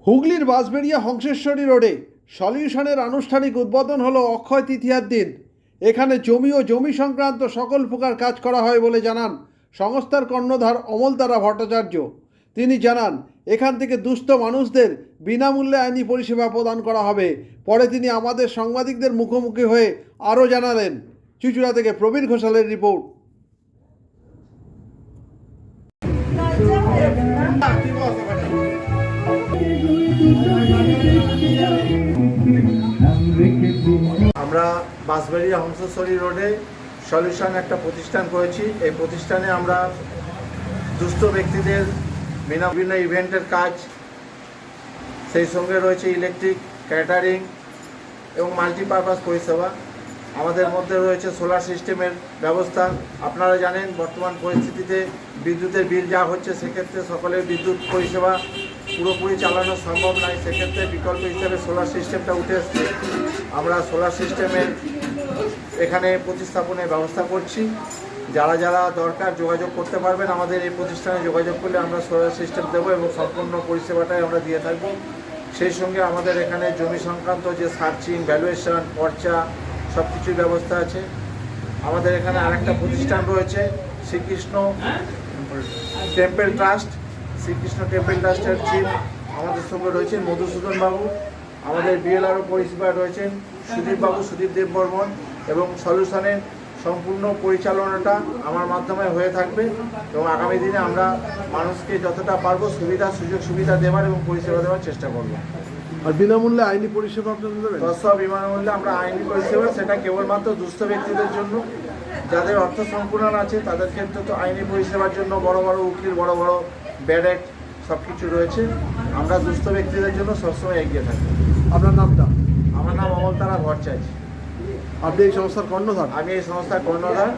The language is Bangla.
হুগলির বাঁশবেড়িয়া হংসেশ্বরী রোডে সলিউশনের আনুষ্ঠানিক উদ্বোধন হলো অক্ষয় তৃতীয়ার দিন। এখানে জমি ও জমি সংক্রান্ত সকল প্রকার কাজ করা হয় বলে জানান সংস্থার কর্ণধার অমলতারা ভট্টাচার্য। তিনি জানান এখান থেকে দুস্থ মানুষদের বিনামূল্যে আইনি পরিষেবা প্রদান করা হবে। পরে তিনি আমাদের সাংবাদিকদের মুখোমুখি হয়ে আরও জানালেন। চুঁচুড়া থেকে প্রবীর ঘোষালের রিপোর্ট। আমরা বাঁশবেড়িয়া হংসেশ্বরী রোডে সলিউশন একটা প্রতিষ্ঠান করেছি। এই প্রতিষ্ঠানে আমরা দুস্থ ব্যক্তিদের বিভিন্ন ইভেন্টের কাজ, সেই সঙ্গে রয়েছে ইলেকট্রিক, ক্যাটারিং এবং মাল্টিপারপাস পরিষেবা। আমাদের মধ্যে রয়েছে সোলার সিস্টেমের ব্যবস্থা। আপনারা জানেন বর্তমান পরিস্থিতিতে বিদ্যুতের বিল যা হচ্ছে, সেক্ষেত্রে সকলের বিদ্যুৎ পরিষেবা পুরোপুরি চালানো সম্ভব নয়। সেক্ষেত্রে বিকল্প হিসেবে সোলার সিস্টেমটা উঠে এসছে। আমরা সোলার সিস্টেমের এখানে প্রতিস্থাপনের ব্যবস্থা করছি। যারা যারা দরকার যোগাযোগ করতে পারবেন, আমাদের এই প্রতিষ্ঠানে যোগাযোগ করলে আমরা সোলার সিস্টেম দেবো এবং সম্পূর্ণ পরিষেবাটাই আমরা দিয়ে থাকব। সেই সঙ্গে আমাদের এখানে জমি সংক্রান্ত যে সার্চিং, ভ্যালুয়েশন, পর্চা সব কিছুর ব্যবস্থা আছে। আমাদের এখানে আরেকটা প্রতিষ্ঠান রয়েছে Shrikrishna temple trust. Shrikrishna temple ট্রাস্টের চিফ আমাদের সঙ্গে রয়েছেন মধুসূদন বাবু। আমাদের বিএলআরও পরিষেবায় রয়েছেন সুদীপ দেববর্মন এবং সলিউশনের সম্পূর্ণ পরিচালনাটা আমার মাধ্যমে হয়ে থাকবে এবং আগামী দিনে আমরা মানুষকে যতটা পারবো সুযোগ সুবিধা দেওয়ার এবং পরিষেবা দেওয়ার চেষ্টা করব। আর বিনামূল্যে আইনি পরিষেবা আপনাদের দেবেন? বিনামূল্যে আমরা আইনি পরিষেবা, সেটা কেবলমাত্র দুস্থ ব্যক্তিদের জন্য। যাদের অর্থ সংকুলন আছে তাদের ক্ষেত্রে তো আইনি পরিষেবার জন্য বড় বড় উকিল, বড় বড় ব্যারেক সব কিছু রয়েছে। আমরা দুস্থ ব্যক্তিদের জন্য সবসময় এগিয়ে থাকি। আপনার নামটা? আমার নাম অমলতারা ভট্টাচার্য। আপনি এই সংস্থার কর্ণধার? আমি এই সংস্থার কর্ণধার।